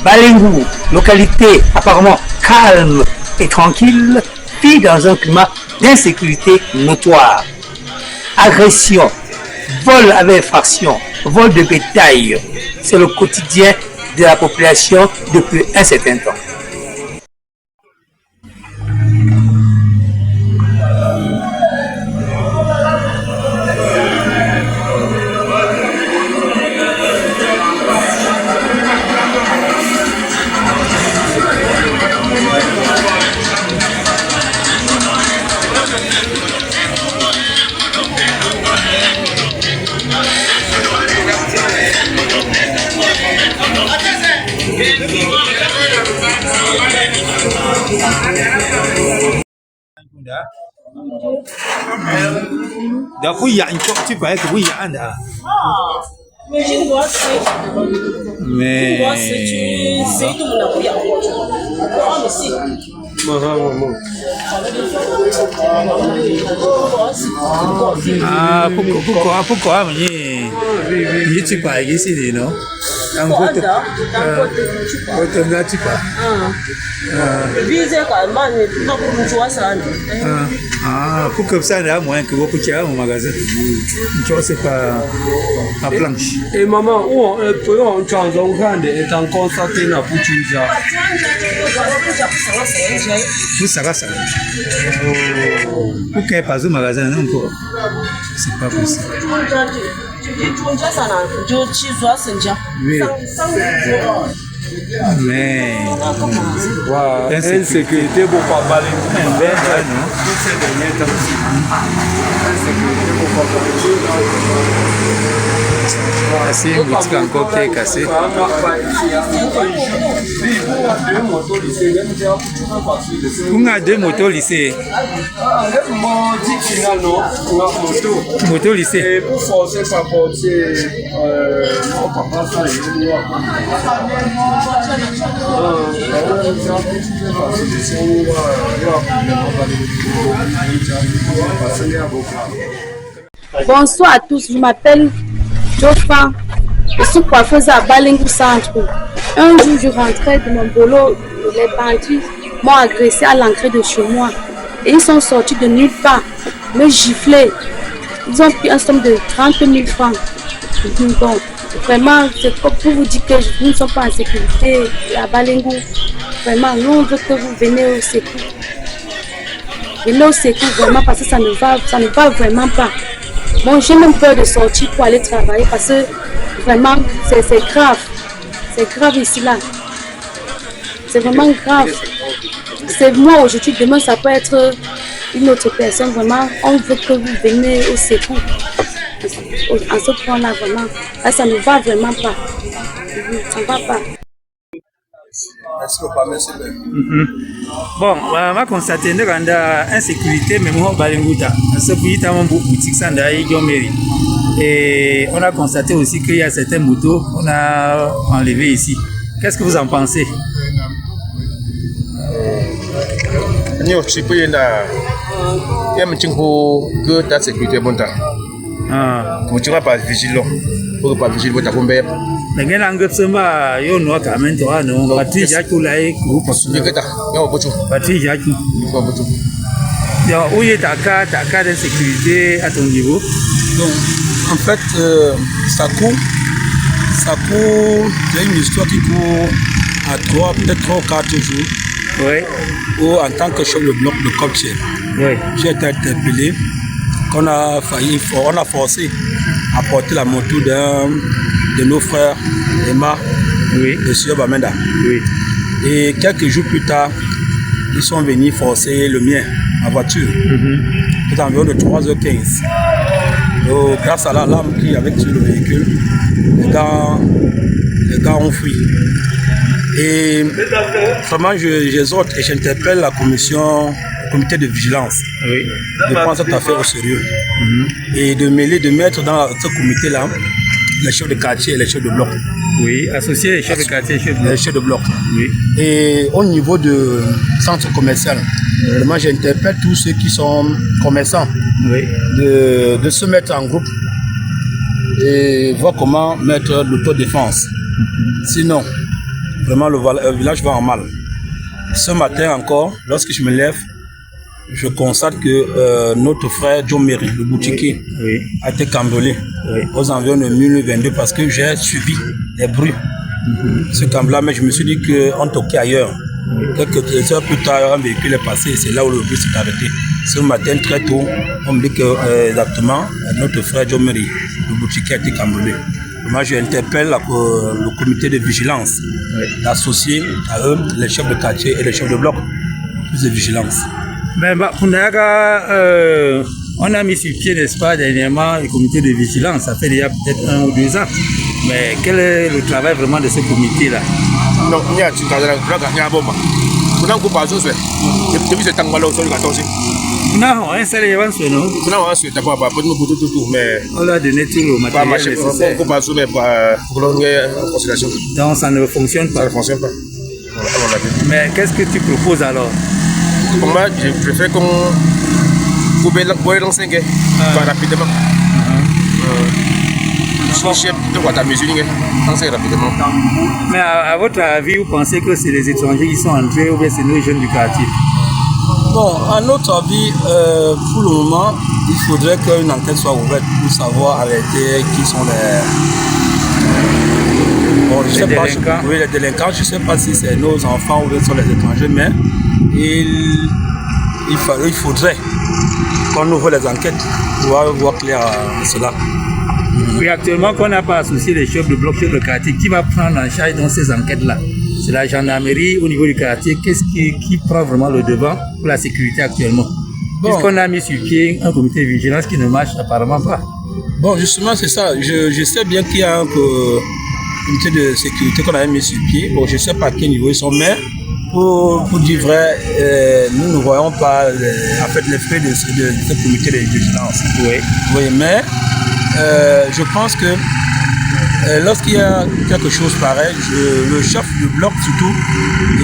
Balengu, localité apparemment calme et tranquille, vit dans un climat d'insécurité notoire. Agression, vol avec effraction, vol de bétail, c'est le quotidien de la population depuis un certain temps. Donc oui, il y a une chose, tu parais que oui, il y a un. Mais je ne vois pas. Mais. C'est tout mon amour. Pourquoi mais tu parles ici, non? Un peu de pour que ça, il y a moyen que vous coûtiez au magasin. Tu vois, c'est pas à planche. Et maman, où tu as est en constaté na Puchuja. Vous savez ça. Pour qu'il n'y ait pas au magasin, non? C'est pas possible. Oui. Mais insécurité pour pas parler c'est une boutique encore qui est cassée. On a deux motos lycée. Moto lycée. Et pour forcer sa portier, Bonsoir à tous, je m'appelle Jofa, je suis coiffeuse à Balengu Centre. Un jour, je rentrais de mon boulot, les bandits m'ont agressé à l'entrée de chez moi. Et ils sont sortis de nulle part, me gifler. Ils ont pris un somme de 30 000 francs. Bon, vraiment, c'est pour vous dire que nous ne sommes pas en sécurité à Balengu. Vraiment, nous on veut que vous venez au secours. Venez au secours vraiment parce que ça ne va vraiment pas. Bon, j'ai même peur de sortir pour aller travailler parce que vraiment, c'est grave. C'est grave ici là. C'est vraiment grave. C'est moi aujourd'hui, demain ça peut être une autre personne. Vraiment, on veut que vous venez au secours. En ce point-là, vraiment, là, ça ne va vraiment pas. Ça ne va pas. Bon, on va constater que nous avons insécurité, mais nous avons Balenguta. Et on a constaté aussi qu'il y a certaines motos qu'on a enlevées ici. Qu'est-ce que vous en pensez? Nous avons sécurité. Vous ne pas vigilant. Pour pas vigiler votre combat. Mais il y a un peu de temps, il y a un peu de temps, il y a un peu de temps, où est ta carte de sécurité à ton niveau? Donc, en fait, ça court, c'est une histoire qui court à peut-être 3 ou 4 jours. Oui. Où, en tant que chef de bloc de Coptier, oui. J'ai été interpellé. On a forcé à porter la moto d'un de nos frères, Emma, oui. De Sio Bamenda. Oui. Et quelques jours plus tard, ils sont venus forcer le mien, ma voiture. C'est environ de 3h15. Donc, grâce à la lame qui est avec sur le véhicule, les gars ont fui. Et vraiment, j'exhorte et j'interpelle la comité de vigilance, oui. De prendre cette affaire au sérieux et de mettre dans ce comité-là les chefs de quartier et les chefs de bloc. Oui, associer les chefs de quartier et les chefs de bloc. Oui. Et au niveau de centre commercial, vraiment j'interpelle tous ceux qui sont commerçants, oui. de se mettre en groupe et voir comment mettre l'autodéfense. Sinon, vraiment le village va en mal. Ce matin encore, lorsque je me lève, je constate que notre frère John Mary, le boutiquier, a été cambriolé aux environs de 1022 parce que j'ai suivi les bruits. Ce cambriolage, mais je me suis dit qu'on toquait ailleurs. Quelques heures plus tard, un véhicule est passé et c'est là où le bus s'est arrêté. Ce matin, très tôt, on me dit que exactement notre frère John Mary, le boutiquier, a été cambriolé. Moi, j'interpelle le comité de vigilance, d'associer à eux les chefs de quartier et les chefs de bloc, plus de vigilance. Ben, on a mis sur pied, n'est-ce pas, dernièrement, le comité de vigilance, ça fait déjà peut-être 1 ou 2 ans. Mais quel est le travail vraiment de ce comité-là? Non, il y a un bon. On a un groupe à José. Depuis ce temps-là, on a aussi. Non, un seul événement, non? Non, on a d'abord pas tout, mais. On a donné tout le matériel nécessaire. On passe pour l'on en considération. Donc ça ne fonctionne pas. Ça ne fonctionne pas. Mais qu'est-ce que tu proposes alors? Pour moi, je préfère qu'on coupe l'enceinte rapidement. Chef de Guatemala, rapidement. Mais à votre avis, vous pensez que c'est les étrangers qui sont entrés ou bien c'est nous les jeunes du quartier? Bon, à notre avis, pour le moment, il faudrait qu'une enquête soit ouverte pour savoir arrêter qui sont les. Bon, je sais pas, oui, les délinquants, je ne sais pas si c'est nos enfants ou bien sont les étrangers, mais il faudrait qu'on ouvre les enquêtes pour voir clair à cela. Oui, actuellement, qu'on n'a pas associé les chefs de bloc, chefs de quartier, qui va prendre en charge dans ces enquêtes-là? C'est la gendarmerie au niveau du quartier. Qu'est-ce qui prend vraiment le devant pour la sécurité actuellement? Bon. Puisqu'on a mis sur pied un comité de vigilance qui ne marche apparemment pas. Bon, justement, c'est ça. Je sais bien qu'il y a un comité de sécurité qu'on avait mis sur pied. Bon, je ne sais pas à quel niveau ils sont, mais pour dire vrai, nous ne voyons pas en fait l'effet de ce comité de vigilance. Oui, mais je pense que lorsqu'il y a quelque chose pareil, le chef du bloc surtout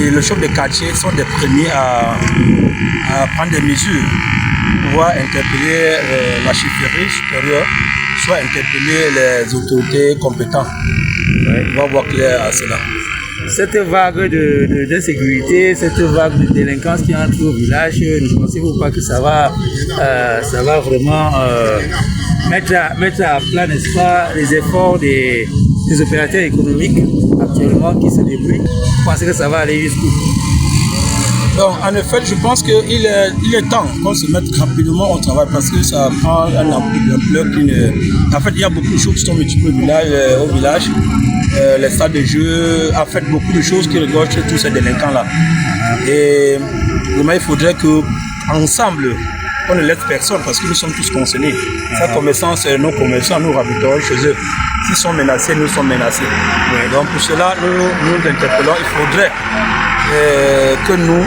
et le chef de quartier sont des premiers à prendre des mesures pour pouvoir interpeller la chefferie supérieure, soit interpeller les autorités compétentes. On va voir clair à cela. Cette vague d'insécurité, cette vague de délinquance qui entre au village, ne pensez-vous pas que ça va vraiment mettre à plat, n'est-ce pas, les efforts des opérateurs économiques actuellement qui se débrouillent? Vous pensez que ça va aller jusqu'où? Donc, en effet, je pense qu'il est temps qu'on se mette rapidement au travail parce que ça prend un ampleur En fait, il y a beaucoup de choses qui sont multiples au village. Les salles de jeu, en fait, beaucoup de choses qui regorgent tous ces délinquants-là. Et vraiment, il faudrait qu'ensemble, on ne laisse personne parce que nous sommes tous concernés. Ces commerçants, c'est nos commerçants, nous ravitons chez eux. S'ils sont menacés, nous sommes menacés. Donc, pour cela, nous interpellons. Il faudrait que nous,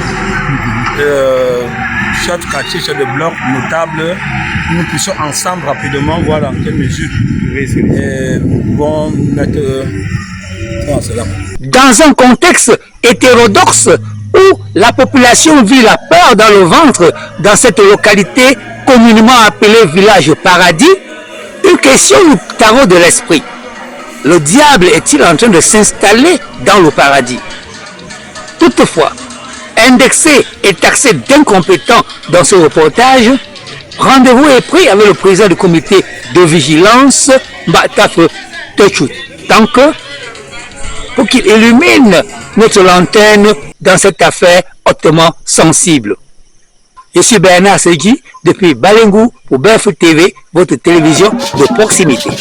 chefs de quartier, chefs de bloc, notables, nous puissions ensemble rapidement voir dans quelle mesure vont mettre cela. Dans un contexte hétérodoxe où la population vit la peur dans le ventre dans cette localité communément appelée village paradis, une question nous taraude de l'esprit. Le diable est-il en train de s'installer dans le paradis? Toutefois, indexé et taxé d'incompétents dans ce reportage, rendez-vous est pris avec le président du comité de vigilance, Mbatafe Techou, tant que pour qu'il illumine notre lanterne dans cette affaire hautement sensible. Je suis Bernard Segui depuis Balengou pour BF TV, votre télévision de proximité.